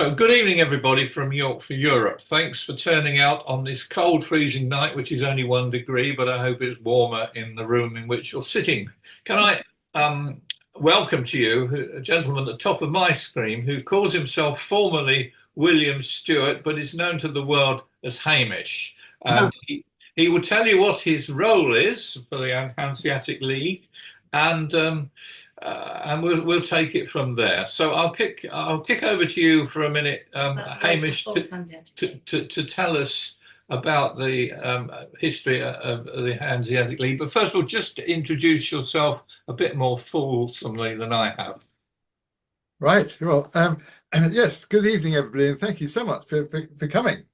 So good evening, everybody from York for Europe. Thanks for turning out on this cold, freezing night, which is only 1 degree, but I hope it's warmer in the room in which you're sitting. Can I welcome to you a gentleman at the top of my screen who calls himself formerly William Stewart, but is known to the world as Hamish. And he will tell you what his role is for the Hanseatic League, and we'll take it from there. So I'll kick over to you for a minute, Hamish, to tell us about the history of the Hanseatic League. But first of all, just to introduce yourself a bit more fulsomely than I have. Right. Well, yes. Good evening, everybody, and thank you so much for coming.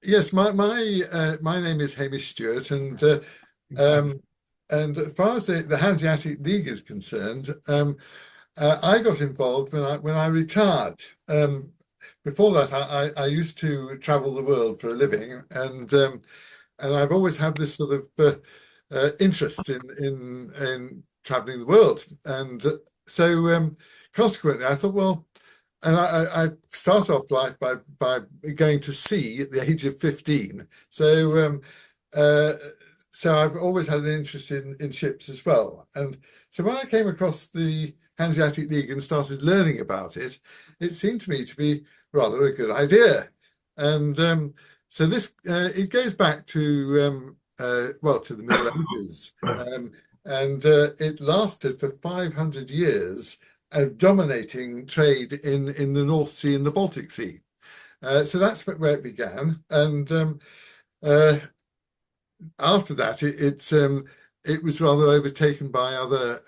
Yes, my name is Hamish Stewart, and as far as the Hanseatic League is concerned, I got involved when I retired. Before that, I used to travel the world for a living, and I've always had this sort of interest in traveling the world, and so consequently, I thought, well, and I started off life by going to sea at the age of 15. So I've always had an interest in ships as well. And so when I came across the Hanseatic League and started learning about it, it seemed to me to be rather a good idea. And so this it goes back to to the Middle Ages, and it lasted for 500 years, dominating trade in the North Sea and the Baltic Sea. So that's where it began, and after that, it was rather overtaken by other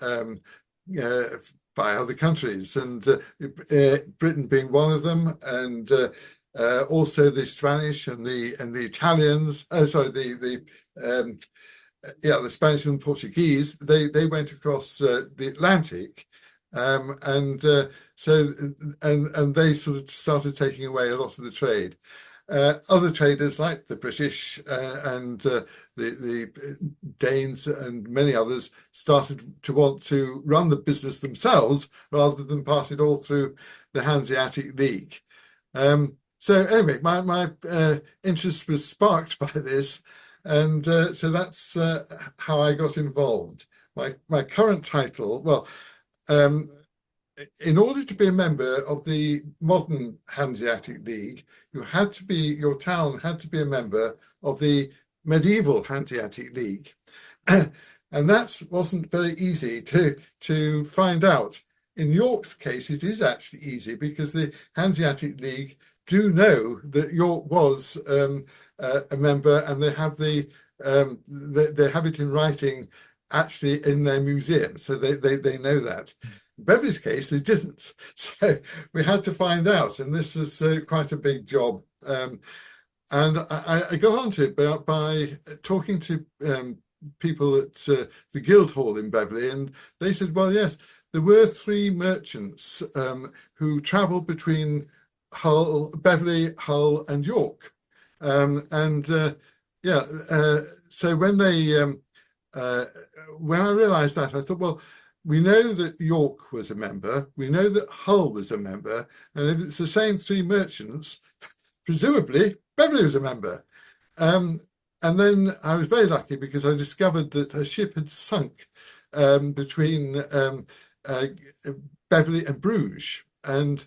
countries, and Britain being one of them, and also the Spanish and the Italians. The Spanish and Portuguese. They went across the Atlantic, and they sort of started taking away a lot of the trade. Other traders like the British and the Danes and many others started to want to run the business themselves rather than pass it all through the Hanseatic League. So anyway, my interest was sparked by this, and so that's how I got involved. My current title, well, in order to be a member of the modern Hanseatic League, your town had to be a member of the medieval Hanseatic League. And that wasn't very easy to find out. In York's case, it is actually easy because the Hanseatic League do know that York was a member, and they have they have it in writing actually in their museum, so they know that. In Beverley's case, they didn't, so we had to find out, and this was quite a big job. And I got onto it by talking to people at the Guildhall in Beverley, and they said, well, yes, there were 3 merchants who travelled between Beverley, Hull, and York, so when I realised that, I thought, well, we know that York was a member, we know that Hull was a member, and if it's the same 3 merchants, presumably Beverley was a member. And then I was very lucky because I discovered that a ship had sunk between Beverley and Bruges, and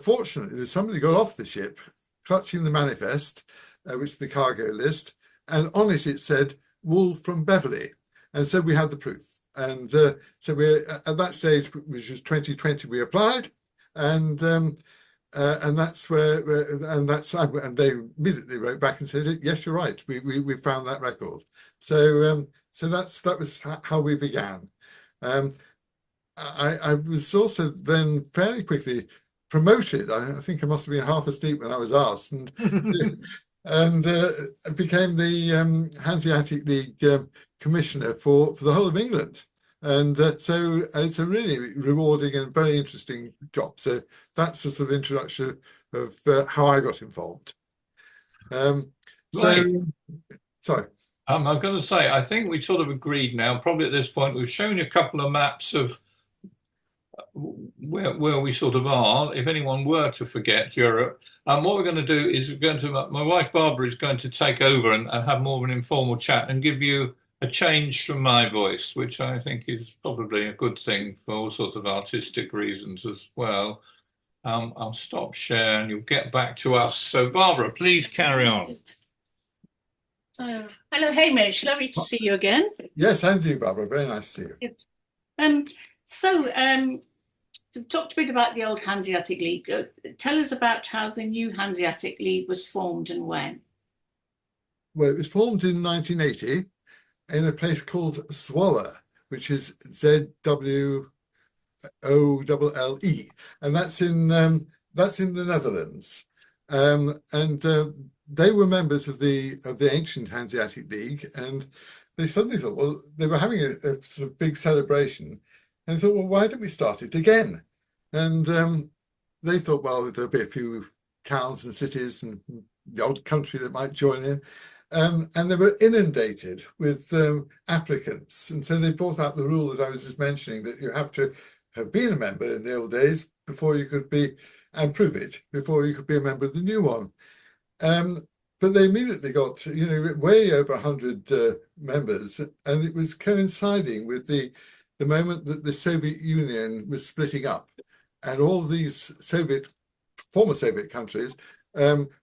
fortunately somebody got off the ship clutching the manifest, which is the cargo list, and on it said wool from Beverley, and so we had the proof. And so we at that stage, which was 2020, we applied, and that's and they immediately wrote back and said, yes, you're right, we found that record. So that was how we began. I was also then fairly quickly promoted. I think I must have been half asleep when I was asked, and became the Hanseatic League Commissioner for the whole of England. And so it's a really rewarding and very interesting job. So that's a sort of introduction of how I got involved. Right. Sorry. I'm going to say, I think we sort of agreed now, probably at this point, we've shown you a couple of maps of where we sort of are. If anyone were to forget Europe, what we're going to do is my wife Barbara is going to take over and have more of an informal chat and give you a change from my voice, which I think is probably a good thing for all sorts of artistic reasons as well. I'll stop share and you'll get back to us. So Barbara, please carry on. So, hello, Hamish. Lovely to see you again. Yes, and you, Barbara. Very nice to see you. It's, to talk a bit about the old Hanseatic League. Tell us about how the new Hanseatic League was formed and when. Well, it was formed in 1980 in a place called Zwolle, which is ZWOLLE, and that's in the Netherlands. They were members of the ancient Hanseatic League, and they suddenly thought, well, they were having a sort of big celebration, and they thought, well, why don't we start it again? And they thought, well, there'll be a few towns and cities and the old country that might join in. And they were inundated with applicants. And so they brought out the rule that I was just mentioning, that you have to have been a member in the old days before you could be, and prove it, before you could be a member of the new one. But they immediately got, way over 100 members, and it was coinciding with the moment that the Soviet Union was splitting up, and all these former Soviet countries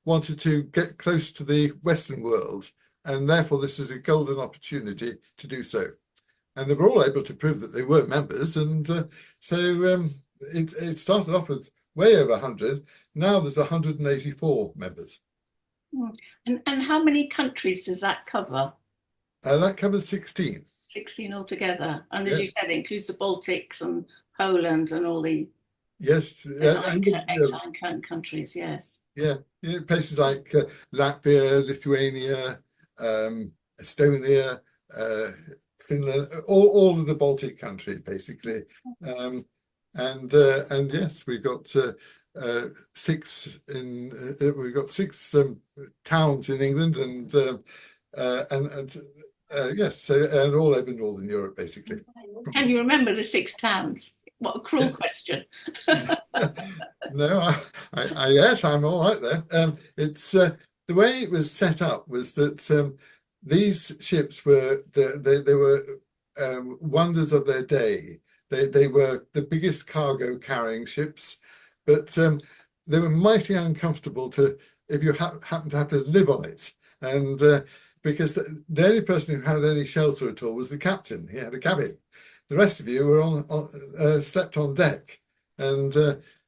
wanted to get close to the Western world, and therefore this is a golden opportunity to do so. And they were all able to prove that they were members, and so it started off with way over 100. Now there's 184 members. And how many countries does that cover? That covers 16. 16 altogether. And as you said, it includes the Baltics and Poland and all the ex-Iron countries, yes. Yeah, places like Latvia, Lithuania, Estonia, Finland, all of the Baltic countries, basically. And yes, we've got six towns in England, and yes, so, and all over Northern Europe, basically. Can you remember the 6 towns? What a cruel question. No, yes, I'm all right there. It's the way it was set up was that these ships were they were wonders of their day. They were the biggest cargo carrying ships, but they were mighty uncomfortable if you happened to have to live on it, and because the only person who had any shelter at all was the captain. He had a cabin. The rest of you were slept on deck, and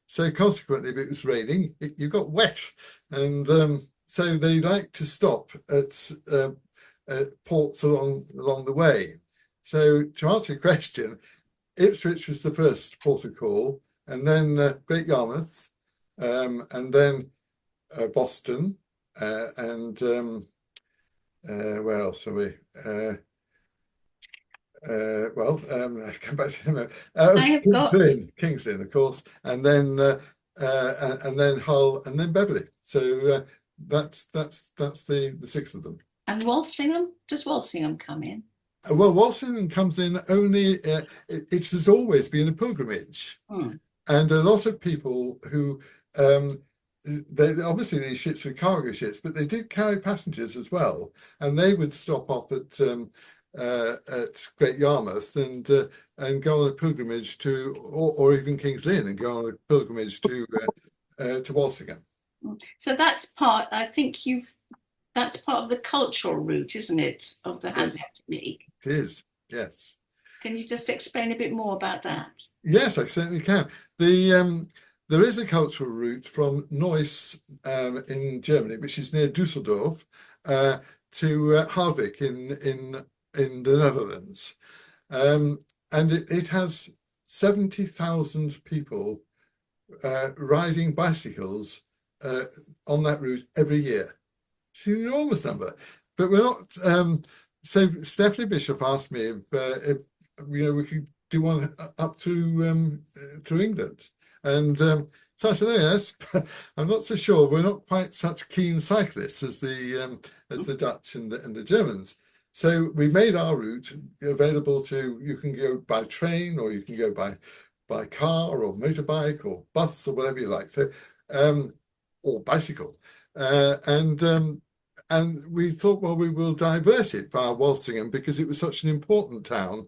so consequently, if it was raining, you got wet, and so they like to stop at ports along the way. So to answer your question, Ipswich was the first port of call, and then Great Yarmouth, and then Boston, and where else are we? I come back to him. King's Lynn, of course, and then Hull, and then Beverley. So that's the 6 of them. And Walsingham? Does Walsingham come in? Well, Walsingham comes in only. It has always been a pilgrimage, and a lot of people who they obviously these ships were cargo ships, but they did carry passengers as well, and they would stop off at Great Yarmouth and go on a pilgrimage to, or even King's Lynn, and go on a pilgrimage to Walsingham. So that's part. I think that's part of the cultural route, isn't it, of the Hanseatic League? It is, yes. Can you just explain a bit more about that? Yes, I certainly can. There is a cultural route from Neuss in Germany, which is near Dusseldorf, to Harwich in the Netherlands, and it has 70,000 people riding bicycles on that route every year. It's an enormous number, but we're not. So Stephanie Bishop asked me if we could do one up to England, and so I said, oh, yes. I'm not so sure. We're not quite such keen cyclists as the Dutch and the Germans. So we made our route available to, you can go by train or you can go by by car or motorbike or bus or whatever you like. So, or bicycle. And we thought, well, we will divert it via Walsingham because it was such an important town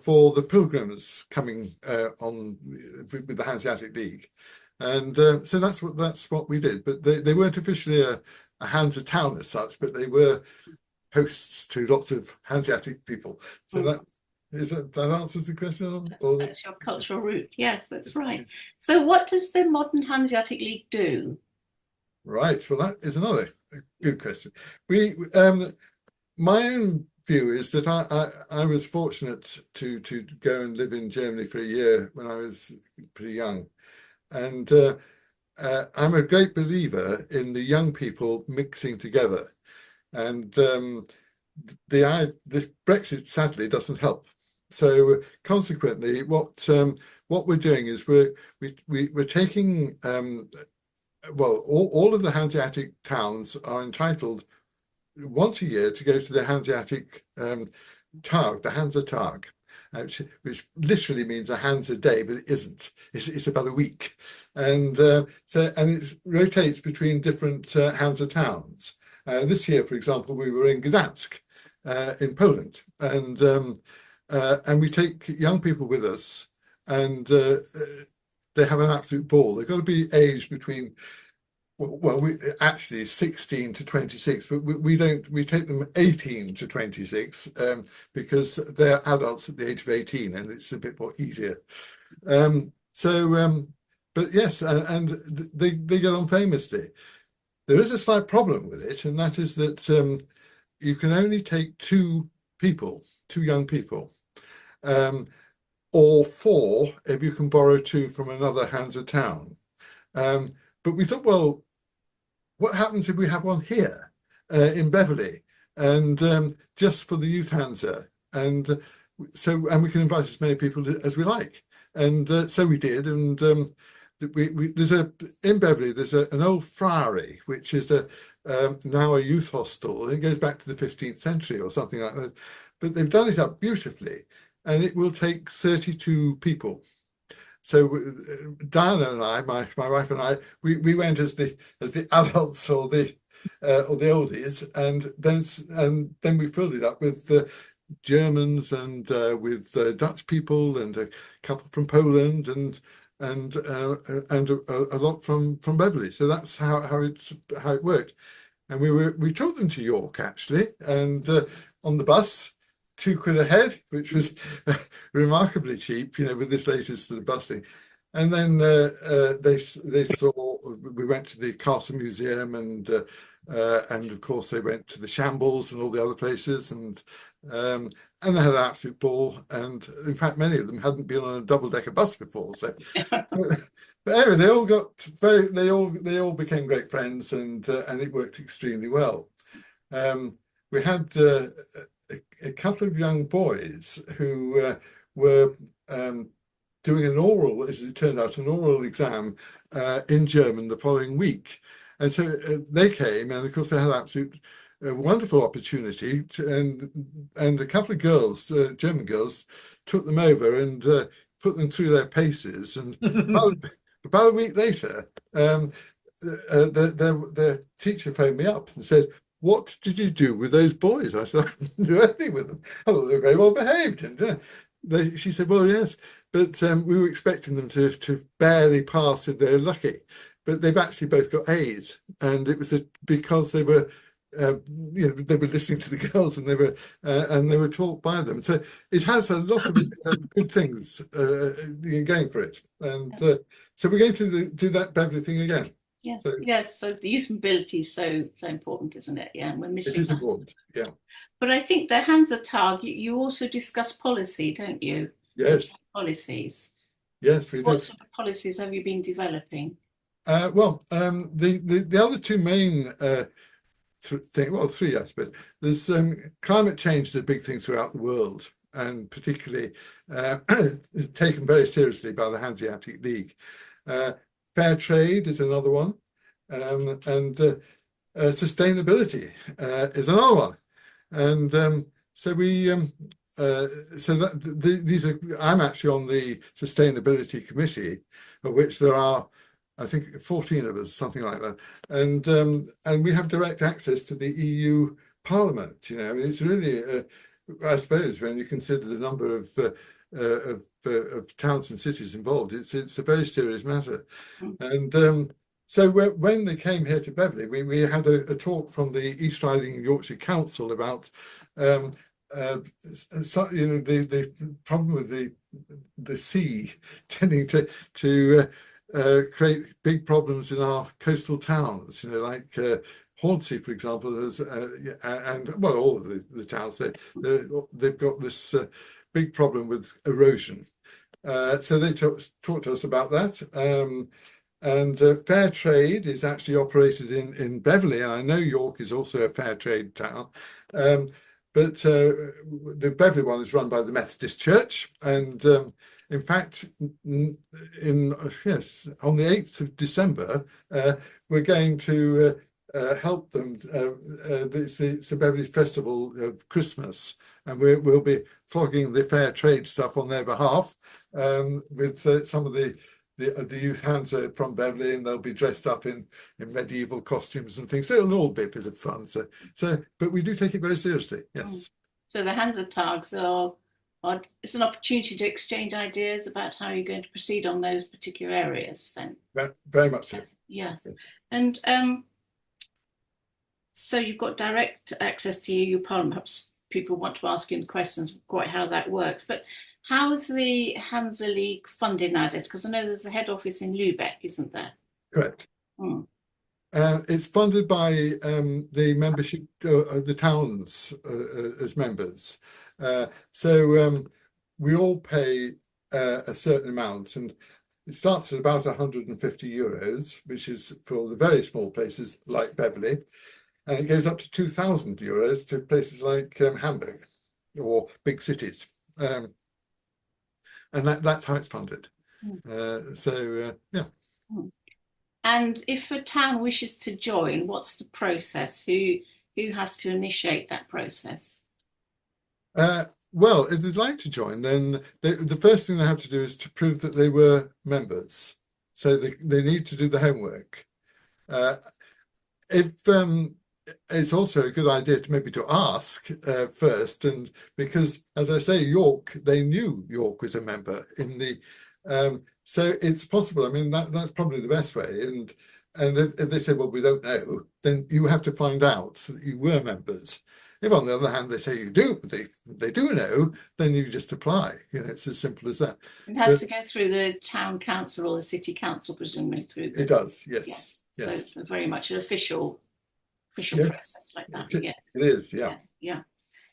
for the pilgrims coming on with the Hanseatic League. And so that's what we did. But they weren't officially a Hansa town as such, but they were hosts to lots of Hanseatic people. So that answers the question. That's your cultural route. Yes, that's right. So what does the modern Hanseatic League do? Right. Well, that is another good question. My own view is that I was fortunate to go and live in Germany for a year when I was pretty young, and I'm a great believer in the young people mixing together, and this Brexit sadly doesn't help. So consequently, what we're doing is we're taking well, all of the Hanseatic towns are entitled once a year to go to the Hanseatic Tag, the Hansa Tag, which literally means a Hansa day, but it isn't. It's about a week, and it rotates between different Hansa towns. This year, for example, we were in Gdansk, in Poland, and we take young people with us, and they have an absolute ball. They've got to be aged between, well, we actually 16 to 26, but we take them 18 to 26 because they're adults at the age of 18, and it's a bit more easier. But yes, and they get on famously. There is a slight problem with it, and that is that you can only take two young people, or four if you can borrow two from another Hansa town. But we thought, well, what happens if we have one here in Beverley, and just for the youth Hansa, and we can invite as many people as we like, and so we did, and in Beverley there's an old friary which is now a youth hostel. It goes back to the 15th century or something like that, but they've done it up beautifully, and it will take 32 people. So Diana and I, my wife and I, we went as the adults or the oldies, and then we filled it up with Germans and with Dutch people and a couple from Poland and a lot from Beverley. So that's how it worked. And we took them to York actually, and on the bus. £2 a head, which was remarkably cheap, with this latest sort of busing. And then they saw. We went to the Castle Museum, and of course they went to the Shambles and all the other places, and they had an absolute ball. And in fact, many of them hadn't been on a double-decker bus before. So, but anyway, they all became great friends, and it worked extremely well. We had a couple of young boys who were doing an oral, as it turned out, an oral exam in German the following week. And so they came, and of course they had an absolute wonderful opportunity and a couple of girls, German girls, took them over and put them through their paces. And about a week later, the teacher phoned me up and said, "What did you do with those boys?" I said, "I didn't do anything with them. I thought they were very well behaved." And she said, "Well, yes, but we were expecting them to barely pass if they're lucky. But they've actually both got A's, and it was because they were, they were listening to the girls, and they were taught by them. So it has a lot of good things going for it. And so we're going to do that Beverley thing again." Yes, yes. So the youth mobility is so important, isn't it? Yeah, and we're missing. It is that. important. Yeah. But I think the Hansa Tag, you also discuss policy, don't you? Yes. Policies. Yes, we do. What sort of policies have you been developing? The other two main three, I suppose. There's climate change is a big thing throughout the world, and particularly taken very seriously by the Hanseatic League. Fair trade is another one, and sustainability is another one. And so we so that these are, I'm actually on the sustainability committee, of which there are, I think, 14 of us, something like that, and we have direct access to the EU Parliament. You know, I mean, it's really, I suppose, when you consider the number of towns and cities involved, it's a very serious matter. And so when they came here to Beverley, we had a talk from the East Riding and Yorkshire Council about so, you know, the problem with the sea tending to create big problems in our coastal towns. You know, like Hornsey, for example, and well, all of the towns, they've got this big problem with erosion. So they talked to us about that. And fair trade is actually operated in Beverley, and I know York is also a fair trade town. But the Beverley one is run by the Methodist Church, and in fact, on the 8th of December, we're going to help them. It's the Beverley Festival of Christmas, and we'll be flogging the fair trade stuff on their behalf with some of the youth hands are from Beverley, and they'll be dressed up in medieval costumes and things. So it'll all be a bit of fun. So but we do take it very seriously. Yes. So the Hanseatags are it's an opportunity to exchange ideas about how you're going to proceed on those particular areas. Then very much so. Yes. And so you've got direct access to your Parliament. Perhaps people want to ask you questions quite how that works, but how's the Hansa League funded nowadays? Because I know there's a head office in Lübeck, isn't there? Correct. It's funded by the membership, the towns as members. So we all pay a certain amount, and it starts at about €150, which is for the very small places like Beverley, and it goes up to €2,000 to places like Hamburg or big cities. And that's how it's funded. Yeah. And if a town wishes to join, what's the process? Who has to initiate that process? Well, if they'd like to join, then the first thing they have to do is to prove that they were members. So they need to do the homework. If it's also a good idea to maybe to ask first, and because, as I say, York, they knew York was a member in the so it's possible. I mean, that's probably the best way. And if they say, well, we don't know, then you have to find out that you were members. If on the other hand they say you do, but they do know, then you just apply. You know, it's as simple as that. It has to go through the town council or the city council, presumably through. It does, yes. Yes. Yes. So it's very much an official process like that. It Yeah. It is, yeah.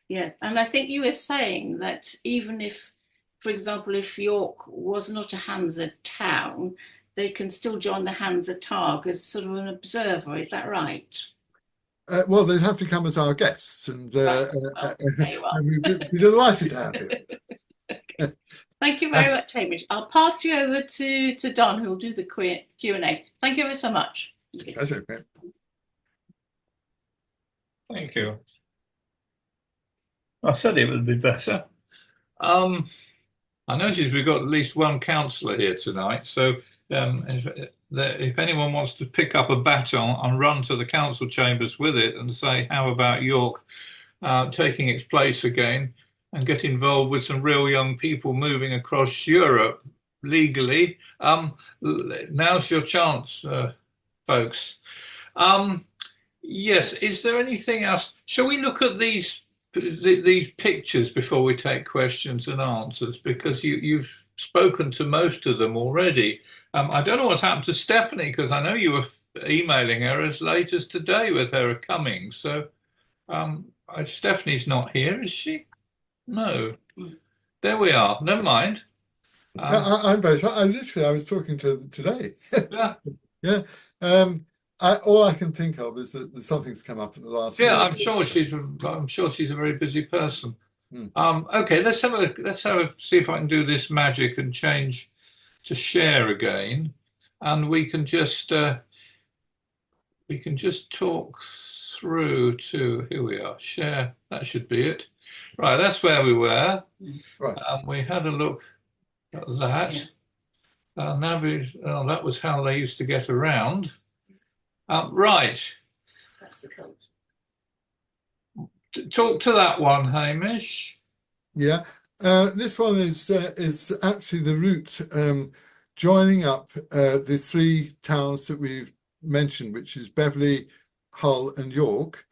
Yes. And I think you were saying that even if, for example, if York was not a Hansa town, they can still join the Hanseatag as sort of an observer. Is that right? Well, they'd have to come as our guests, and Very well. and we'd be delighted to have you. Okay. Thank you very much, Hamish. I'll pass you over to Don, who will do the Q&A. Thank you ever so much. That's okay. Thank you. I said it would be better. I noticed we've got at least one councillor here tonight, so if anyone wants to pick up a baton and run to the council chambers with it and say, how about York taking its place again, and get involved with some real young people moving across Europe legally, now's your chance, folks. Yes, is there anything else? Shall we look at these pictures before we take questions and answers? Because you've spoken to most of them already. I don't know what's happened to Stephanie, because I know you were emailing her as late as today with her coming. So Stephanie's not here, is she? No. There we are. Never mind. I'm very sorry. I was talking to her today. Yeah. Yeah. All I can think of is that something's come up at the last. Yeah, minute. I'm sure she's a very busy person. Hmm. Okay, let's see if I can do this magic and change to share again, and we can just talk through to, here we are, share. That should be it. Right, that's where we were. Right. We had a look at that. Yeah. That was how they used to get around. Right, That's the code. talk to that one, Hamish. Yeah. This one is actually the route joining up the three towns that we've mentioned, which is Beverley, Hull, and York.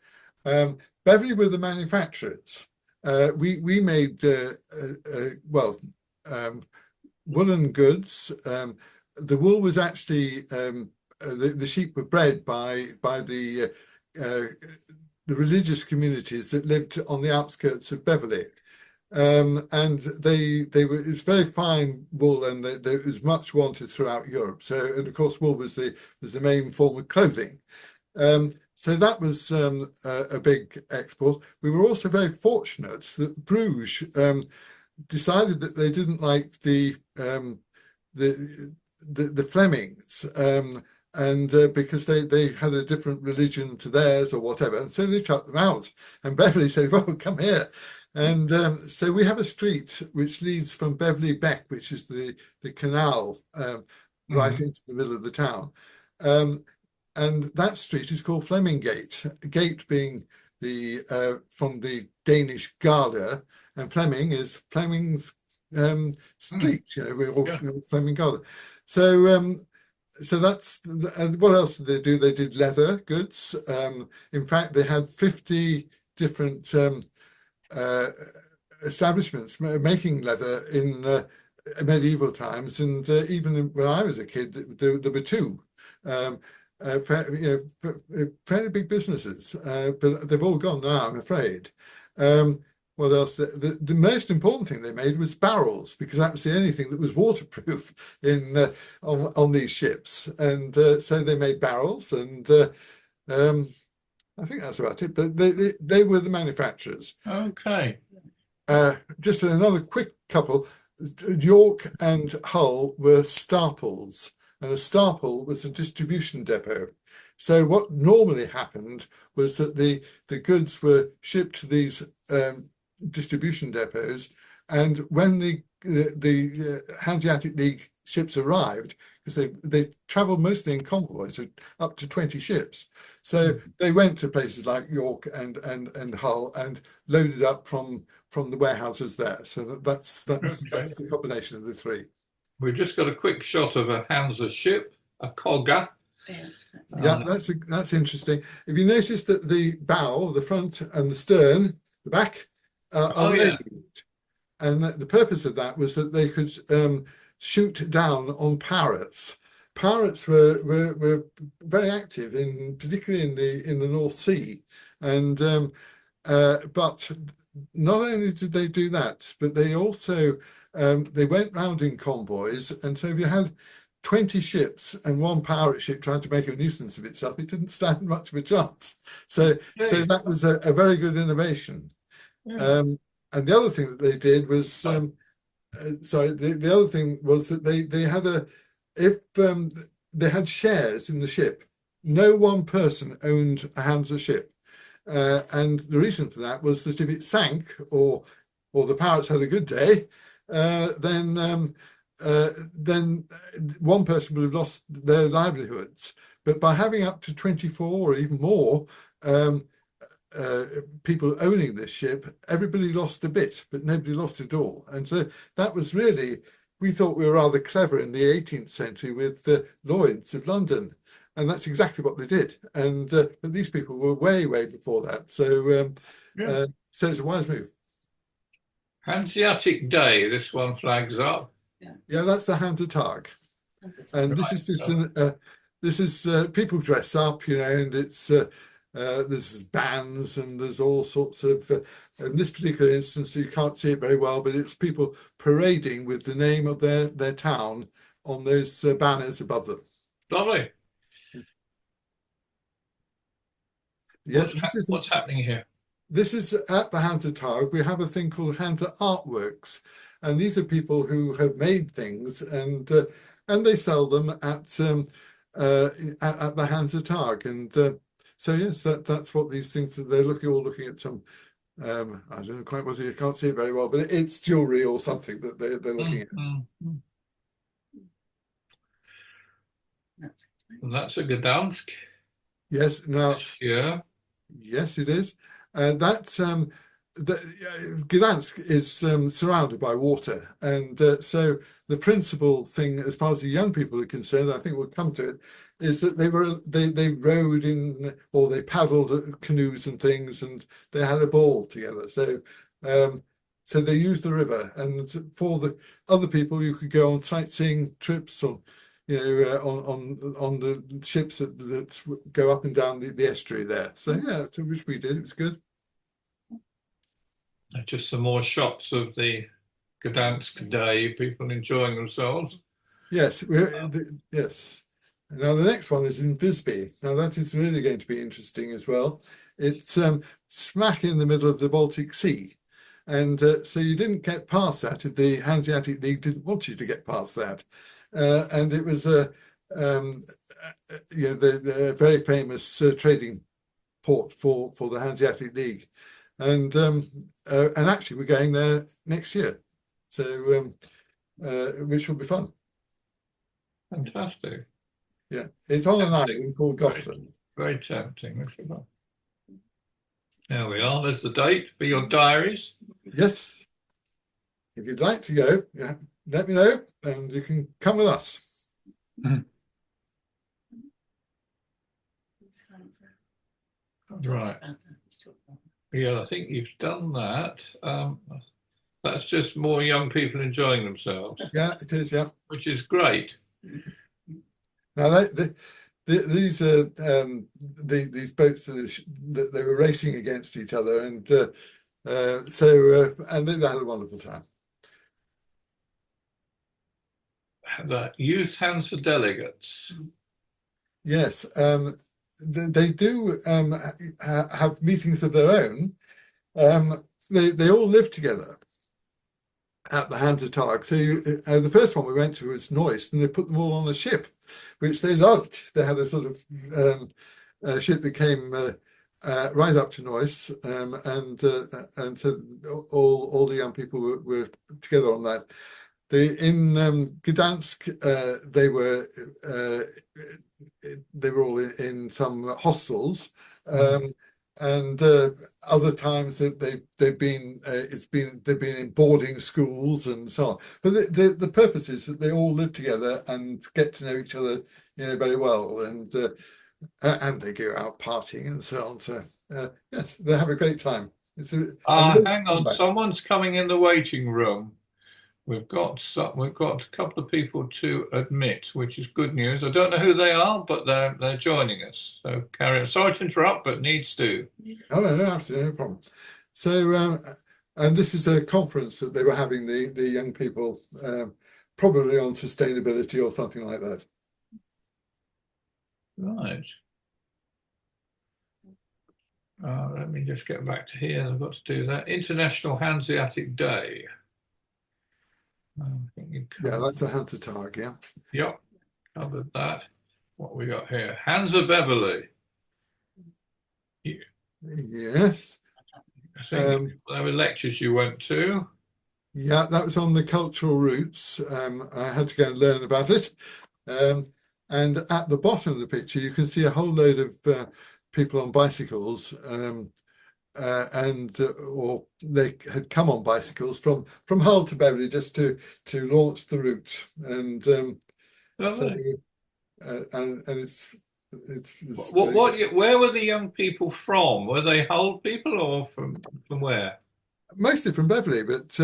Beverley were the manufacturers. We made woolen goods. The wool was actually the sheep were bred by the religious communities that lived on the outskirts of Beverley. And it was very fine wool, and it was much wanted throughout Europe. So, and of course, wool was the main form of clothing. So that was a big export. We were also very fortunate that Bruges decided that they didn't like the Flemings, and because they had a different religion to theirs or whatever, and so they shut them out. And Beverley said, "Well, come here." And so we have a street which leads from Beverley Beck, which is the canal right into the middle of the town. And that street is called Fleming Gate, Gate being from the Danish Garda, and Fleming is Fleming's street. We're all Fleming Garda. So that's what else did they do? They did leather goods. In fact, they had 50 different establishments making leather in medieval times, and even when I was a kid, there were two. Fairly big businesses, but they've all gone now, I'm afraid. What else? The most important thing they made was barrels, because that was the only thing that was waterproof on these ships, and so they made barrels, and I think that's about it. But they were the manufacturers. Okay. Just another quick couple. York and Hull were starples, and a starple was a distribution depot. So what normally happened was that the goods were shipped to these distribution depots, and when the Hanseatic League ships arrived, because they traveled mostly in convoys of up to 20 ships, so they went to places like York and Hull and loaded up from the warehouses there. So that's the combination of the three. We've just got a quick shot of a Hansa ship, a cogger. Yeah, that's interesting. If you notice that the bow, the front, and the stern, the back, are raised, and the purpose of that was that they could shoot down on pirates. Pirates were very active particularly in the North Sea, and but not only did they do that, but they also they went round in convoys, and so if you had 20 ships and one pirate ship trying to make a nuisance of itself, it didn't stand much of a chance. So that was a very good innovation. And the other thing that they did was, the other thing was that they had they had shares in the ship. No one person owned a Hansa ship. And the reason for that was that if it sank or the pirates had a good day, then one person would have lost their livelihoods. But by having up to 24 or even more people owning this ship, everybody lost a bit, but nobody lost it all. And so that was really, we thought we were rather clever in the 18th century with Lloyd's of London. And that's exactly what they did. And but these people were way before that. So so it's a wise move. Hanseatic Day, this one flags up. Yeah, that's the Hanseatic. And this is just people dress up, and it's there's bands and there's all sorts of in this particular instance you can't see it very well, but it's people parading with the name of their town on those banners above them. Lovely. Yes, what's happening here? This is at the Hanseatic. We have a thing called Hansa Artworks, and these are people who have made things, and they sell them at the Hanseatic. And so yes, that's what these things. They're all looking at some I don't know quite what you can't see it very well, but it's jewelry or something that they're looking at. And that's a Gdansk. Yes, now, Yeah. yes, it is. Gdansk is surrounded by water, and so the principal thing, as far as the young people are concerned, I think we'll come to it, is that they rowed in, or they paddled canoes and things, and they had a ball together. So they used the river, and for the other people, you could go on sightseeing trips on, on the ships that go up and down the estuary there. So yeah, which we did. It was good. Just some more shots of the Gdansk day, people enjoying themselves. Yes, yes. Now the next one is in Visby. Now that is really going to be interesting as well. It's smack in the middle of the Baltic Sea, and so you didn't get past that if the Hanseatic League didn't want you to get past that. And it was the very famous trading port for the Hanseatic League, and actually we're going there next year, so which will be fun. Fantastic. Yeah, it's on an island called Gotland. Very tempting. There we are. There's the date for your diaries. Yes, if you'd like to go, yeah, let me know, and you can come with us. Right. Yeah, I think you've done that. That's just more young people enjoying themselves. Yeah, it is. Yeah, which is great. Now these these boats that they were racing against each other, and and they had a wonderful time. The youth Hansa delegates. Yes, they do have meetings of their own. They all live together at the Hanseatic. So the first one we went to was Neuss, and they put them all on a ship, which they loved. They had a sort of ship that came right up to Neuss, and so all the young people were together on that. In Gdansk, they were all in some hostels, and other times that they've been in boarding schools and so on. But the purpose is that they all live together and get to know each other, very well, and they go out partying and so on. So yes, they have a great time. Hang on, someone's coming in the waiting room. We've got a couple of people to admit, which is good news. I don't know who they are, but they're joining us. So carry on. Sorry to interrupt, but needs to. Oh no, absolutely no problem. So and this is a conference that they were having, the young people, probably on sustainability or something like that. Right. Let me just get back to here. I've got to do that. International Hanseatic Day. Yeah, that's a Hanseatic, yeah. Yep, covered that. What we got here? Hansa Beverley. Yes. I think there were lectures you went to. Yeah, that was on the cultural roots. I had to go and learn about it. And at the bottom of the picture, you can see a whole load of people on bicycles, or they had come on bicycles from Hull to Beverley just to launch the route, and where were the young people from? Were they Hull people or from where? Mostly from Beverley, but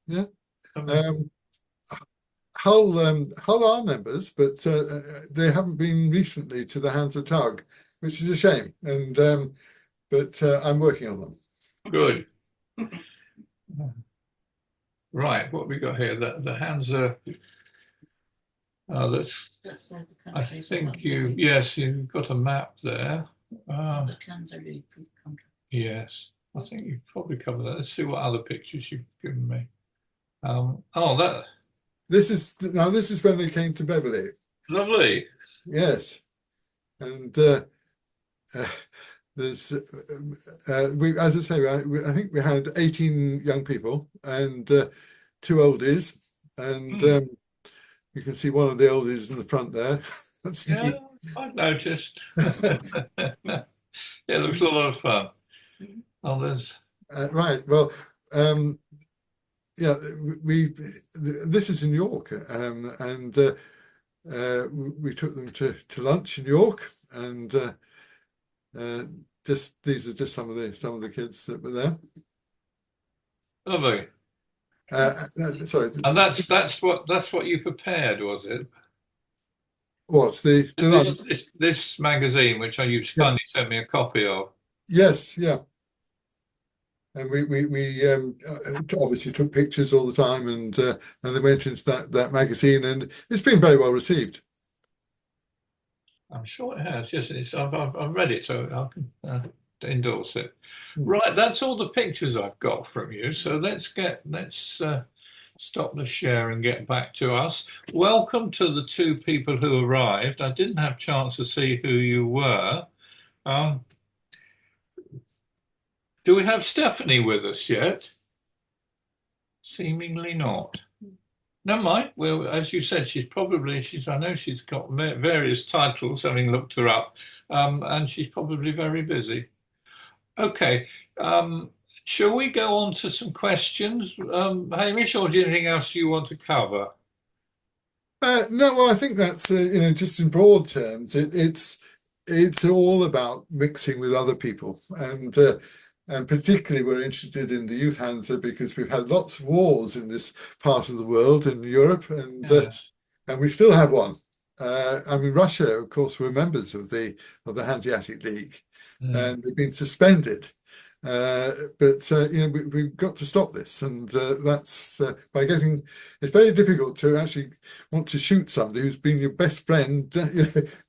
yeah. Hull are members, but they haven't been recently to the Hanseatic, which is a shame, and but I'm working on them. Good. Right, what we got here? The Hansa. I think you've got a map there. Yes, I think you've probably covered that. Let's see what other pictures you've given me. This is when they came to Beverley. Lovely. Yes, and there's as I say, I think we had 18 young people and two oldies, and you can see one of the oldies in the front there. That's Yeah, me. I've noticed. Yeah, it looks a lot of fun. Oh, there's Right. Well, yeah, this is in York, and we took them to lunch in York, and just these are just some of the kids that were there. lovely. Sorry, And that's what you prepared, was it? what the lunch? This magazine, which you've Yeah. kindly sent me a copy of. Yes, yeah. And we obviously took pictures all the time, and they went into that magazine, and it's been very well received. I'm sure it has. Yes, I've read it, so I can endorse it. Right, that's all the pictures I've got from you. So let's stop the share and get back to us. Welcome to the two people who arrived. I didn't have a chance to see who you were. Do we have Stephanie with us yet? Seemingly not. Never mind. Well, as you said, I know she's got various titles, having looked her up, and she's probably very busy. Okay. Shall we go on to some questions? Hamish, or do you have anything else you want to cover? No, well, I think that's just in broad terms, it's all about mixing with other people, and particularly we're interested in the youth Hansa because we've had lots of wars in this part of the world, in Europe, and Yes. and we still have one. I mean, Russia, of course, were members of the Hanseatic League, and they've been suspended. But we've got to stop this, and that's by getting. It's very difficult to actually want to shoot somebody who's been your best friend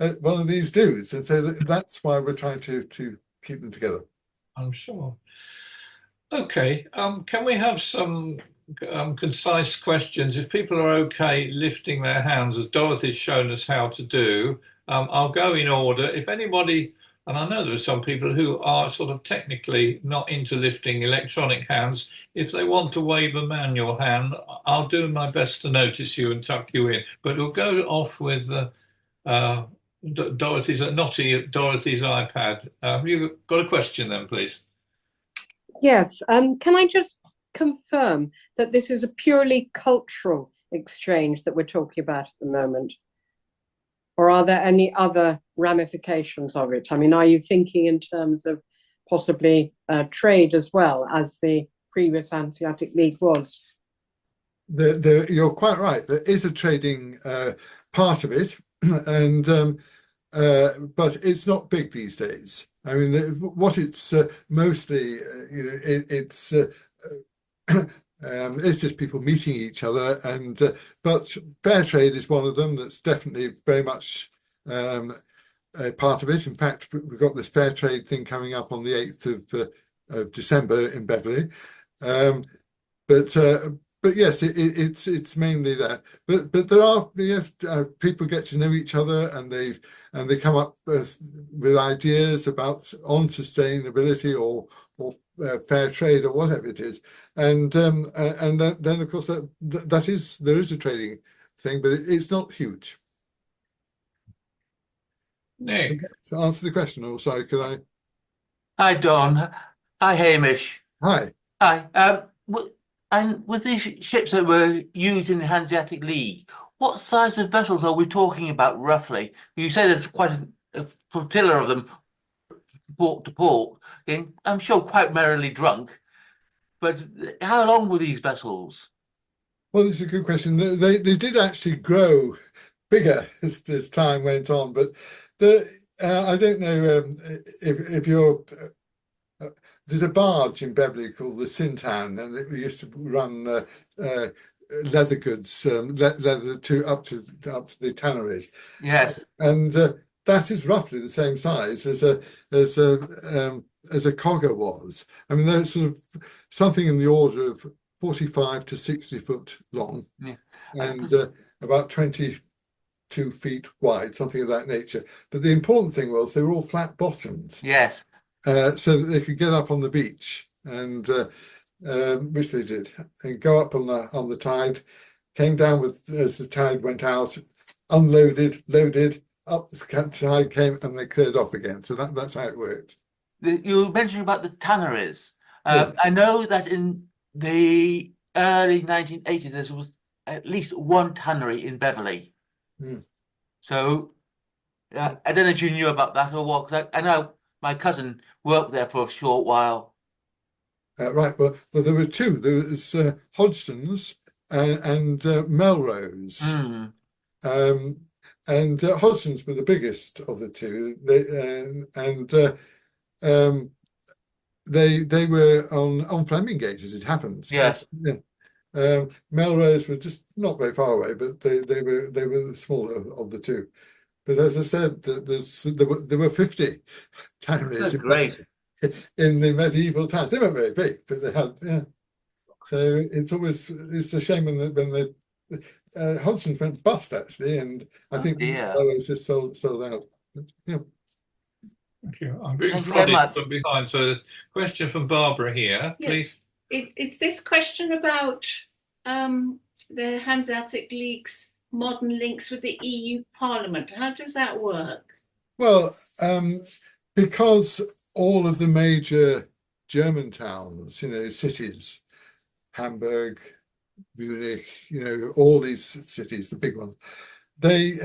at one of these dues, and so that's why we're trying to keep them together. I'm sure. Okay. Can we have some concise questions? If people are okay lifting their hands, as Dorothy's shown us how to do, I'll go in order. If anybody, and I know there are some people who are sort of technically not into lifting electronic hands, if they want to wave a manual hand, I'll do my best to notice you and tuck you in. But we'll go off with Dorothy's iPad. You've got a question then, please? Yes. Can I just confirm that this is a purely cultural exchange that we're talking about at the moment? Or are there any other ramifications of it? I mean, are you thinking in terms of possibly trade as well, as the previous Hanseatic League was? You're quite right. There is a trading part of it, and but it's not big these days. I mean, what it's mostly, it's just people meeting each other, and but fair trade is one of them. That's definitely very much a part of it. In fact, we've got this fair trade thing coming up on the 8th of December in Beverley. But yes, it's mainly that. But there are people get to know each other, and they come up with ideas on sustainability or fair trade or whatever it is, and then of course there is a trading thing, but it's not huge. Nick. To answer the question, or sorry, could I? Hi, Don. Hi, Hamish. Hi. Hi. And with these ships that were used in the Hanseatic League, what size of vessels are we talking about roughly? You say there's quite a flotilla of them, port to port, and I'm sure quite merrily drunk. But how long were these vessels? Well, this is a good question. They did actually grow bigger as time went on, but I don't know if you're. There's a barge in Beverley called the Sintan, and we used to run leather goods, leather up to the tanneries. Yes, and that is roughly the same size as a cogger was. I mean, there's sort of something in the order of 45 to 60 foot long, yeah. And about 22 feet wide, something of that nature. But the important thing was they were all flat bottomed. Yes. so that they could get up on the beach, and which they did, and go up on the tide, came down with as the tide went out, unloaded, loaded, up the tide came, and they cleared off again. So that's how it worked. You mentioned about the tanneries. Yeah. I know that in the early 1980s, there was at least one tannery in Beverley. Mm. So I don't know if you knew about that or what, 'cause I know my cousin worked there for a short while. Right. Well, there were two. There was Hodgson's and Melrose. Mm. And Hodgson's were the biggest of the two. They were on Fleming Gate, as it happens. Yes. Yeah. Melrose were just not very far away, but they were the smaller of the two. But as I said, there were 50 tanneries That's great. in the medieval times. They weren't very big, but they had, yeah. So it's a shame when Hodgson's went bust, actually, and I think Melrose just sold out. But, yeah. Thank you. I'm being Thank you very prodded much. from behind. So there's a question from Barbara here, Yes. please. It's this question about the Hanseatic League's modern links with the EU Parliament. How does that work? Well, because all of the major German towns, cities, Hamburg, Munich, all these cities, the big ones, they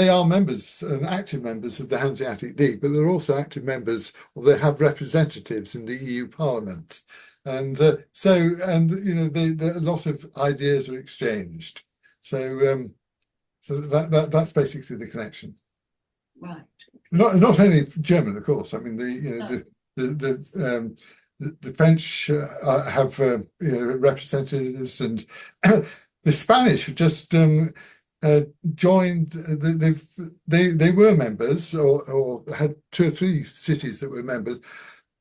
are members and active members of the Hanseatic League, but they're also active members, or they have representatives in the EU Parliament, and a lot of ideas are exchanged. So that's basically the connection. Right. Not only German, of course. I mean, the French have representatives, and the Spanish have just joined. They were members, or had 2 or 3 cities that were members,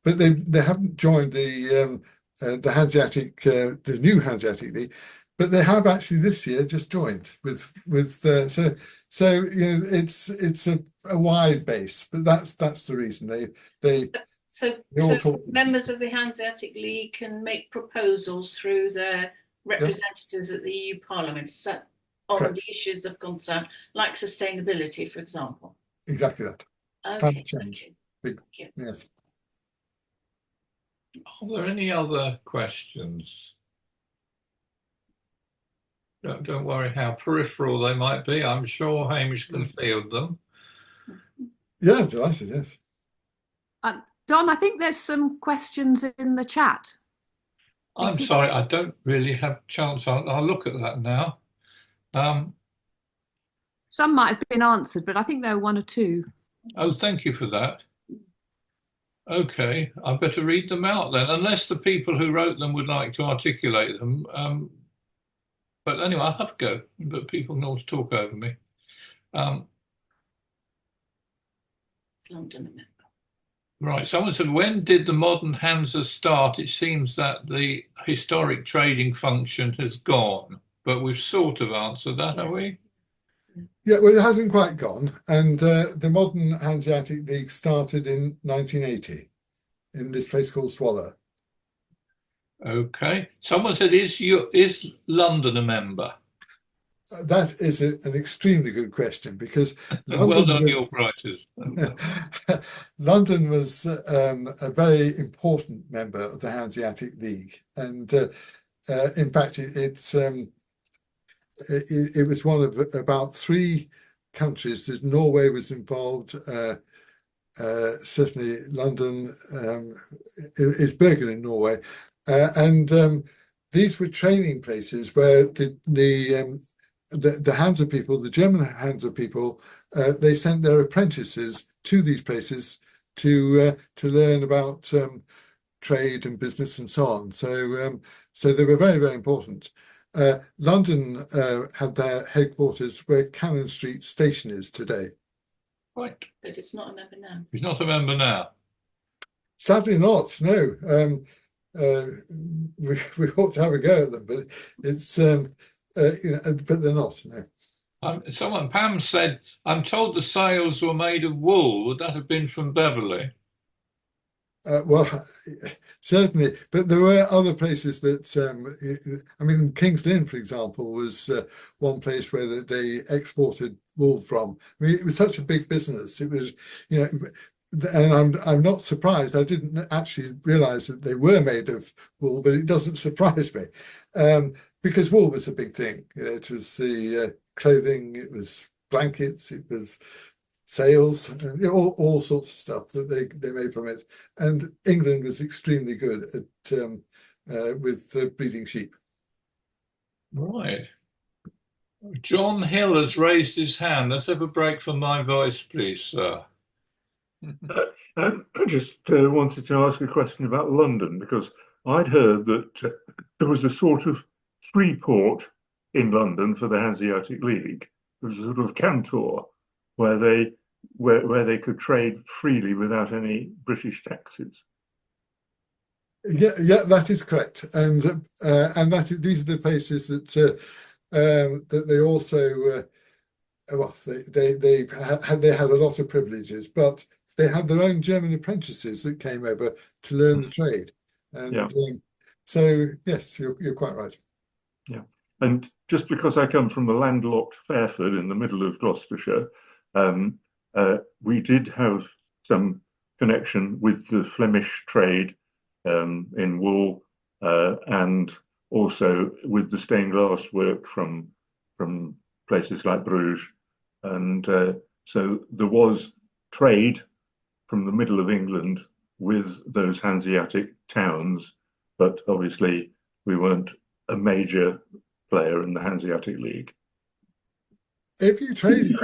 but they haven't joined the Hanseatic, the new Hanseatic League. But they have actually this year just joined with so it's a wide base, but that's the reason they So all talk. members of the Hanseatic League can make proposals through their representatives at the EU Parliament. Is that on Correct. the issues of concern, like sustainability, for example? Exactly that. Okay, Climate change. thank you. Yes. Are there any other questions? Don't worry how peripheral they might be. I'm sure Hamish can field them. Yeah, delighted, yes. Don, I think there's some questions in the chat. I'm sorry, I don't really have a chance. I'll look at that now. Some might have been answered, but I think there are 1 or 2. Oh, thank you for that. Okay, I better read them out then, unless the people who wrote them would like to articulate them. But anyway, I'll have to go, but people can always talk over me. London, remember. Right, someone said, when did the modern Hansa start? It seems that the historic trading function has gone, but we've sort of answered that, have we? Yeah, well, it hasn't quite gone, and the modern Hanseatic League started in 1980 in this place called Swallow. Okay. Someone said, is London a member? That is an extremely good question, because Well done, your writers. London was a very important member of the Hanseatic League, and in fact, it was one of about 3 countries that Norway was involved. Certainly, London is Bergen in Norway, and these were training places where the Hansa people, the German Hansa people, they sent their apprentices to these places to learn about trade and business and so on. So they were very, very important. London had their headquarters where Cannon Street Station is today. Right. But it's not a member now. He's not a member now. Sadly not, no. We ought to have a go at them, but it's but they're not, no. Pam said, I'm told the sails were made of wool. Would that have been from Beverley? Well, certainly, but there were other places that, I mean, King's Lynn, for example, was one place where they exported wool from. I mean, it was such a big business. It was, you know, and I'm not surprised. I didn't actually realise that they were made of wool, but it doesn't surprise me, because wool was a big thing. You know, it was the clothing, it was blankets, it was sails, and all sorts of stuff that they made from it. And England was extremely good at with breeding sheep. Right. John Hill has raised his hand. Let's have a break for my voice, please, sir. I just wanted to ask a question about London, because I'd heard that there was a sort of free port in London for the Hanseatic League. There was a sort of cantor where they could trade freely without any British taxes. Yeah, that is correct, and these are the places that that they also well, they had a lot of privileges, but they had their own German apprentices that came over to learn the trade, and Yeah. So yes, you're quite right. Yeah, and just because I come from a landlocked Fairford in the middle of Gloucestershire, we did have some connection with the Flemish trade in wool, and also with the stained glass work from places like Bruges, and so there was trade from the middle of England with those Hanseatic towns, but obviously we weren't a major player in the Hanseatic League. If you trade,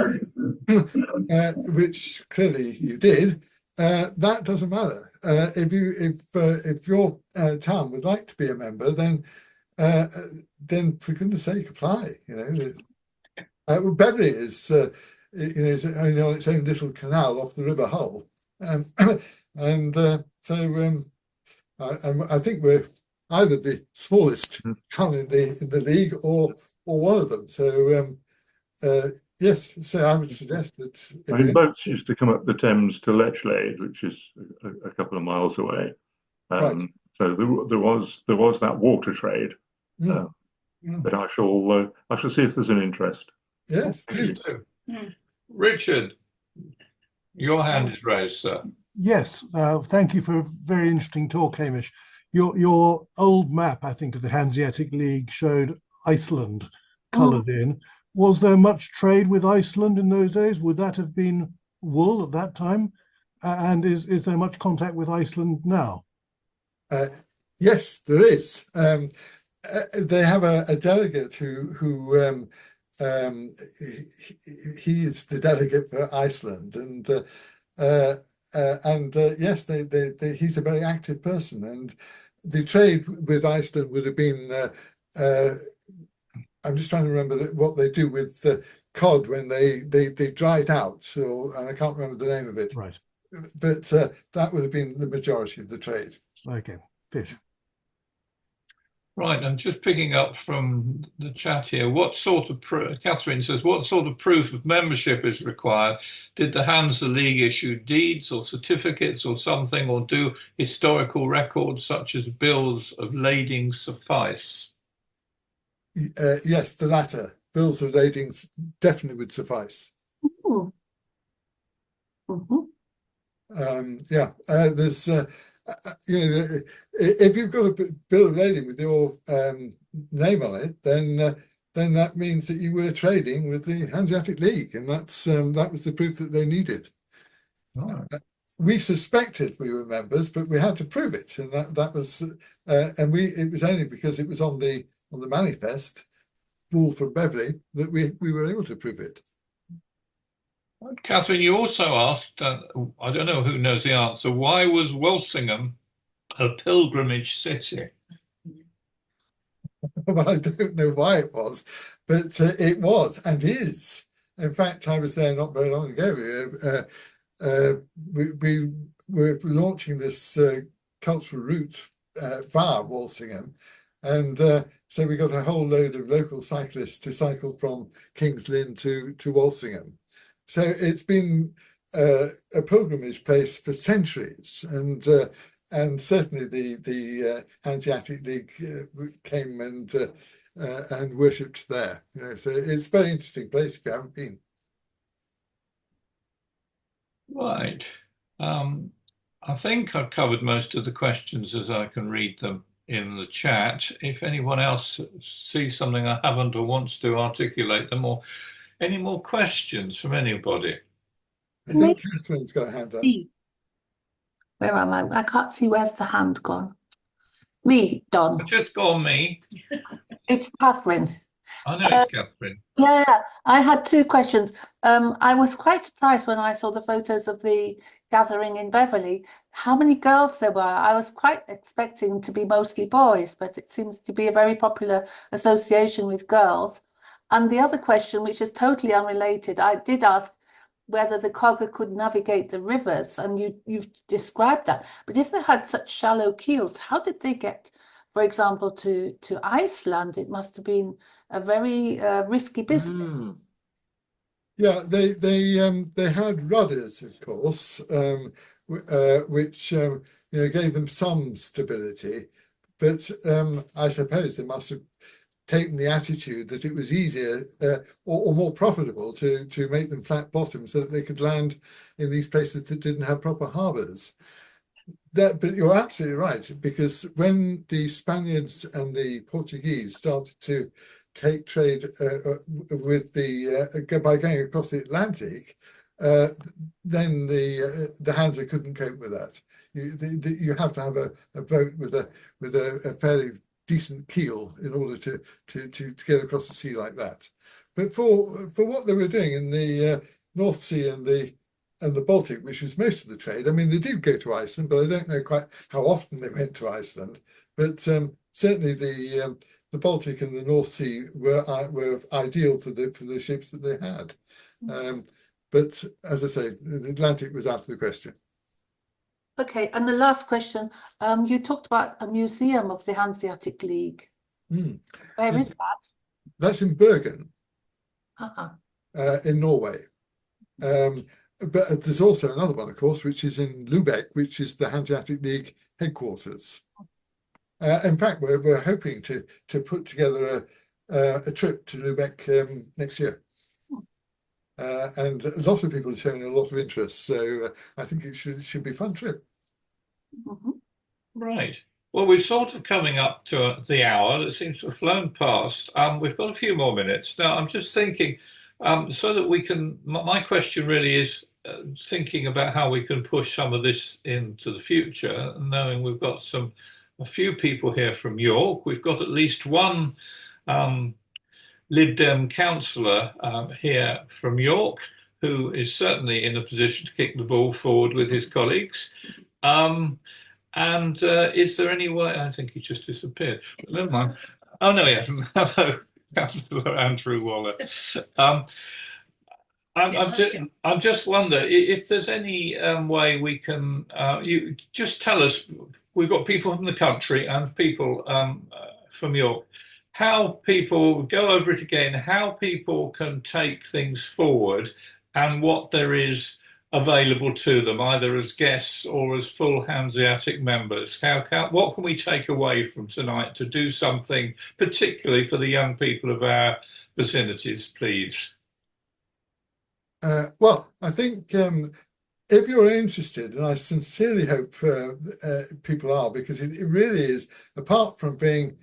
which clearly you did, that doesn't matter. If your town would like to be a member, then for goodness sake, apply. You know, Beverley is you know, is only on its own little canal off the River Hull, and so I think we're either the smallest town in the league or one of them. So yes, so I would suggest that. I mean, boats used to come up the Thames to Lechlade, which is a couple of miles away. Right. So there was that water trade, but I shall see if there's an interest. Yes, Please do. do. Richard, your hand is raised, sir. Yes, thank you for a very interesting talk, Hamish. Your old map, I think, of the Hanseatic League showed Iceland coloured in. Was there much trade with Iceland in those days? Would that have been wool at that time? And is there much contact with Iceland now? Yes, there is. They have a delegate who he is the delegate for Iceland, and yes, he's a very active person, and the trade with Iceland would have been. I'm just trying to remember what they do with cod when they dry it out. So, and I can't remember the name of it. Right. But that would have been the majority of the trade. Okay, fish. Right, and just picking up from the chat here, what sort of Catherine says, what sort of proof of membership is required? Did the Hansa League issue deeds or certificates or something, or do historical records such as bills of lading suffice? Yes, the latter. Bills of lading definitely would suffice. Yeah, there's you know, if you've got a bill of lading with your name on it, then that means that you were trading with the Hanseatic League, and that was the proof that they needed. Right. We suspected we were members, but we had to prove it, and that was and it was only because it was on the manifest, wool from Beverley, that we were able to prove it. Catherine, you also asked, I don't know who knows the answer, why was Walsingham a pilgrimage city? Well, I don't know why it was, but it was and is. In fact, I was there not very long ago. We were launching this cultural route via Walsingham, and so we got a whole load of local cyclists to cycle from King's Lynn to Walsingham. So it's been a pilgrimage place for centuries, and certainly the Hanseatic League came and worshipped there. You know, so it's a very interesting place if you haven't been. Right. I think I've covered most of the questions as I can read them in the chat. If anyone else sees something I haven't or wants to articulate them, or any more questions from anybody? I think Catherine's got a hand up. Where am I? I can't see. Where's the hand gone? Me, Don. Just go on me. It's Catherine. I know it's Catherine. Yeah, I had two questions. I was quite surprised when I saw the photos of the gathering in Beverley, how many girls there were. I was quite expecting to be mostly boys, but it seems to be a very popular association with girls. And the other question, which is totally unrelated, I did ask whether the cogger could navigate the rivers, and you've described that. But if they had such shallow keels, how did they get, for example, to Iceland? It must have been a very risky business. Yeah, they had rudders, of course, which you know, gave them some stability, but I suppose they must have taken the attitude that it was easier or more profitable to make them flat bottom so that they could land in these places that didn't have proper harbours. But you're absolutely right, because when the Spaniards and the Portuguese started to take trade with by going across the Atlantic, then the Hansa couldn't cope with that. You have to have a boat with a fairly decent keel in order to get across the sea like that. But for what they were doing in the North Sea and the Baltic, which was most of the trade, I mean, they did go to Iceland, but I don't know quite how often they went to Iceland. But certainly the Baltic and the North Sea were ideal for the ships that they had. But as I say, the Atlantic was out of the question. Okay, and the last question, you talked about a museum of the Hanseatic League. Where is that? That's in Bergen, in Norway. But there's also another one, of course, which is in Lubeck, which is the Hanseatic League headquarters. In fact, we're hoping to put together a trip to Lubeck next year. And a lot of people are showing a lot of interest, so I think it should be a fun trip. Right. Well, we're sort of coming up to the hour that seems to have flown past. We've got a few more minutes. Now, I'm just thinking, so that we can, my question really is thinking about how we can push some of this into the future, knowing we've got a few people here from York. We've got at least one Lib Dem councillor here from York, who is certainly in a position to kick the ball forward with his colleagues. And is there any way? I think he just disappeared. But never mind. Oh no, he hasn't. Hello, Councillor Andrew Waller. I'm just wonder if there's any way we can. You just tell us. We've got people from the country and people from York. How people go over it again. How people can take things forward, and what there is available to them, either as guests or as full Hanseatic members. What can we take away from tonight to do something, particularly for the young people of our vicinities, please? Well, I think if you're interested, and I sincerely hope people are, because it really is, apart from being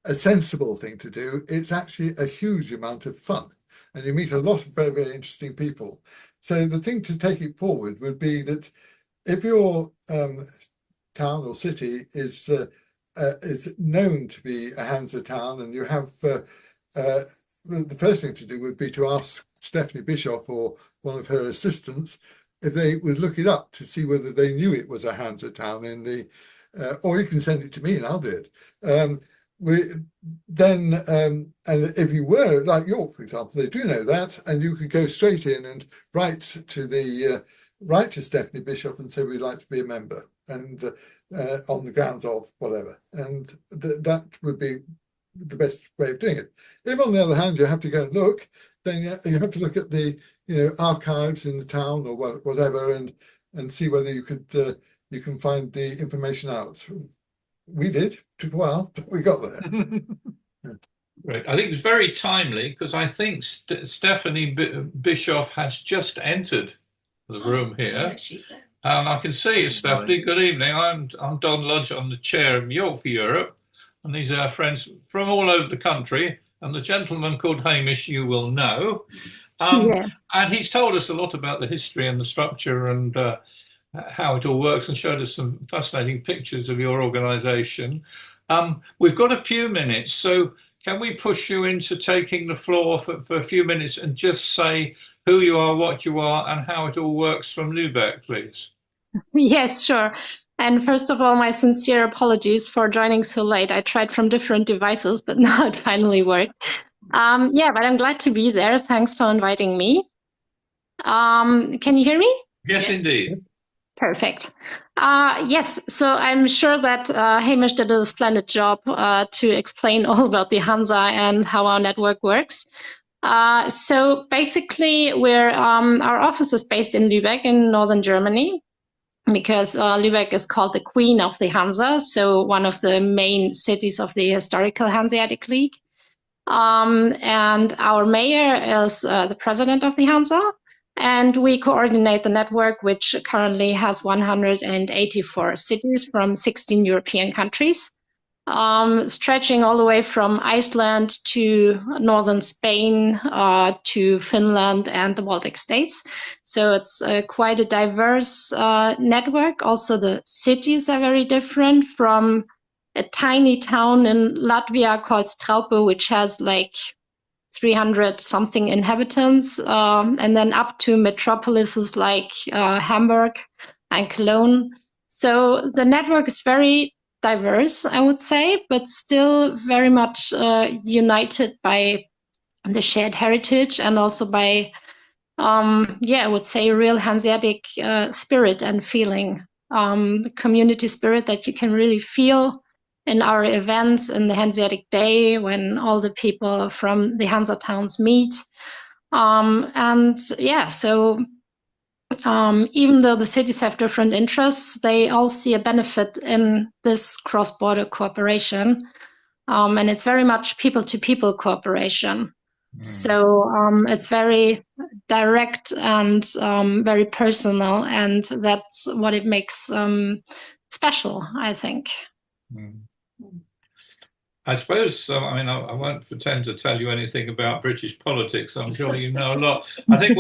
a sensible thing to do, it's actually a huge amount of fun. And you meet a lot of very, very interesting people. So the thing to take it forward would be that if your town or city is known to be a Hansa town, and you have the first thing to do would be to ask Stephanie Bischoff or one of her assistants if they would look it up to see whether they knew it was a Hansa town in the, or you can send it to me and I'll do it. And if you were like York, for example, they do know that, and you could go straight in and write to Stephanie Bischoff and say we'd like to be a member, and on the grounds of whatever, and that would be the best way of doing it. If on the other hand you have to go and look, then you have to look at the archives in the town or whatever, and see whether you can find the information out. We did. Took a while, but we got there. Right. I think it's very timely because I think Stephanie Bischoff has just entered the room here. She's there. And I can see you, Stephanie. Good evening. I'm Don Lodge. I'm the chair of York for Europe. And these are our friends from all over the country. And the gentleman called Hamish, you will know. And he's told us a lot about the history and the structure and how it all works, and showed us some fascinating pictures of your organisation. We've got a few minutes, so can we push you into taking the floor for a few minutes and just say who you are, what you are, and how it all works from Lübeck, please? Yes, sure. And first of all, my sincere apologies for joining so late. I tried from different devices, but now it finally worked. Yeah, but I'm glad to be there. Thanks for inviting me. Can you hear me? Yes, indeed. Perfect. Yes, so I'm sure that Hamish did a splendid job to explain all about the Hansa and how our network works. So basically, our office is based in Lübeck in northern Germany, because Lübeck is called the Queen of the Hansa, so one of the main cities of the historical Hanseatic League. And our mayor is the president of the Hansa. And we coordinate the network, which currently has 184 cities from 16 European countries, stretching all the way from Iceland to northern Spain, to Finland and the Baltic states. So it's quite a diverse network. Also, the cities are very different, from a tiny town in Latvia called Straupe, which has like 300 something inhabitants, and then up to metropolises like Hamburg and Cologne. So the network is very diverse, I would say, but still very much united by the shared heritage, and also by, I would say, real Hanseatic spirit and feeling, the community spirit that you can really feel in our events, in the Hanseatic Day, when all the people from the Hansa towns meet. So even though the cities have different interests, they all see a benefit in this cross-border cooperation. And it's very much people-to-people cooperation. So it's very direct and very personal, and that's what it makes special, I think. I suppose, I won't pretend to tell you anything about British politics. I'm sure you know a lot. I think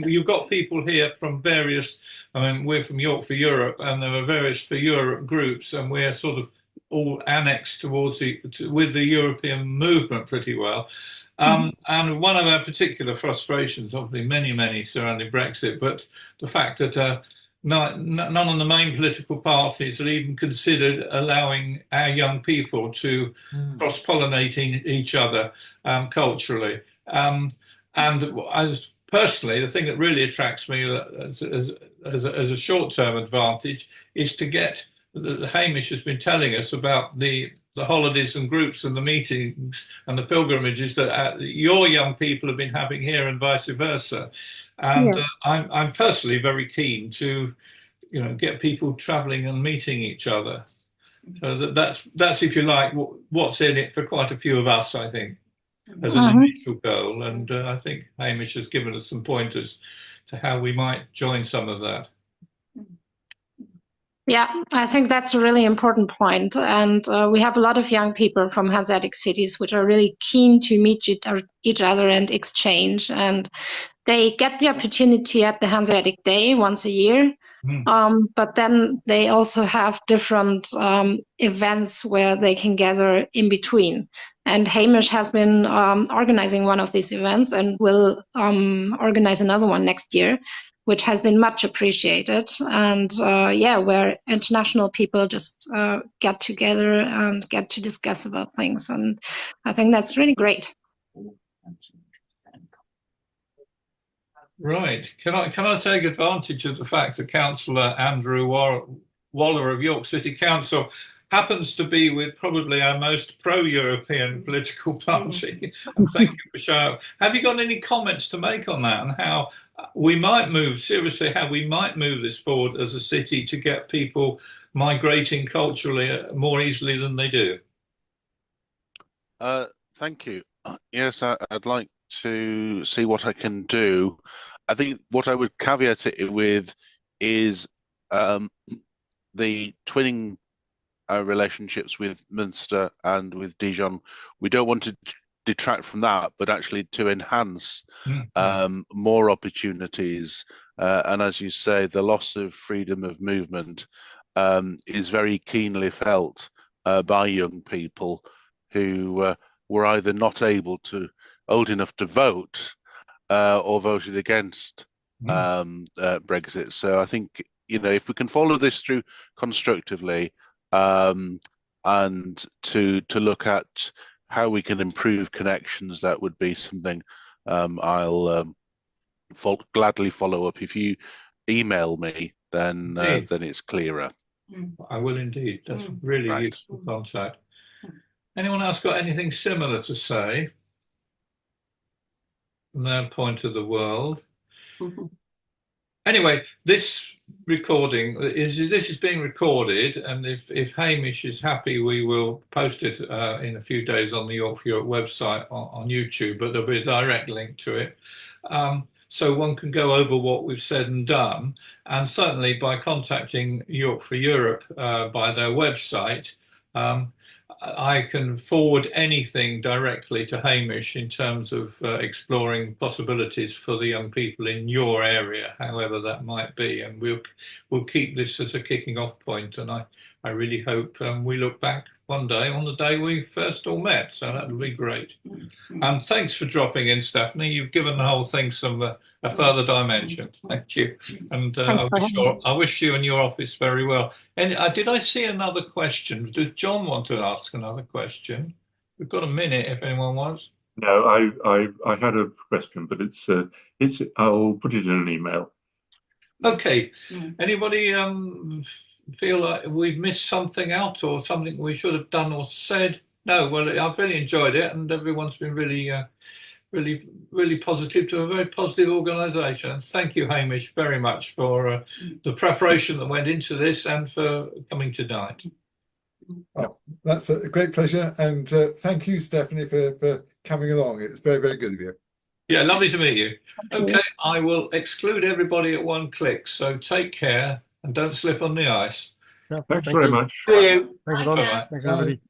you've got people here from various, we're from York for Europe, and there are various for Europe groups, and we're sort of all annexed with the European movement pretty well. And one of our particular frustrations, obviously many surrounding Brexit, but the fact that none of the main political parties have even considered allowing our young people to cross-pollinating each other culturally. And personally, the thing that really attracts me as a short-term advantage is to get, Hamish has been telling us about the holidays and groups and the meetings and the pilgrimages that your young people have been having here, and vice versa. And I'm personally very keen to, get people travelling and meeting each other. So that's if you like, what's in it for quite a few of us, I think, as an initial goal. And I think Hamish has given us some pointers to how we might join some of that. Yeah, I think that's a really important point. And we have a lot of young people from Hanseatic cities which are really keen to meet each other and exchange. And they get the opportunity at the Hanseatic Day once a year. But then they also have different events where they can gather in between. And Hamish has been organizing one of these events, and will organize another one next year, which has been much appreciated. And where international people just get together and get to discuss about things. And I think that's really great. Right. Can I take advantage of the fact that Councillor Andrew Waller of York City Council happens to be with probably our most pro-European political party. And thank you for showing up. Have you got any comments to make on that, and how we might move, seriously, how we might move this forward as a city to get people migrating culturally more easily than they do? Thank you. Yes, I'd like to see what I can do. I think what I would caveat it with is the twinning relationships with Munster and with Dijon. We don't want to detract from that, but actually to enhance more opportunities. And as you say, the loss of freedom of movement is very keenly felt by young people who were either not old enough to vote or voted against Brexit. So I think, if we can follow this through constructively and to look at how we can improve connections, that would be something I'll gladly follow up. If you email me, then it's clearer. I will indeed. That's really useful contact. Anyone else got anything similar to say from their point of the world? Anyway, this recording is being recorded, and if Hamish is happy, we will post it in a few days on the York for Europe website on YouTube, but there'll be a direct link to it. So one can go over what we've said and done, and certainly by contacting York for Europe by their website, I can forward anything directly to Hamish in terms of exploring possibilities for the young people in your area, however that might be, and we'll keep this as a kicking off point. And I really hope we look back one day on the day we first all met. So that would be great. And thanks for dropping in, Stephanie. You've given the whole thing a further dimension. Thank you. And I wish you and your office very well. And did I see another question? Does John want to ask another question? We've got a minute if anyone wants. No, I had a question, but it's I'll put it in an email. Okay. Anybody feel like we've missed something out or something we should have done or said? No. Well, I've really enjoyed it, and everyone's been really positive to a very positive organisation. Thank you, Hamish, very much for the preparation that went into this and for coming tonight. Oh, that's a great pleasure, and thank you, Stephanie, for coming along. It's very, very good of you. Yeah, lovely to meet you. Okay, I will exclude everybody at one click, so take care and don't slip on the ice. Thanks very much. See you. Thanks, Bye-bye. Thanks, everybody.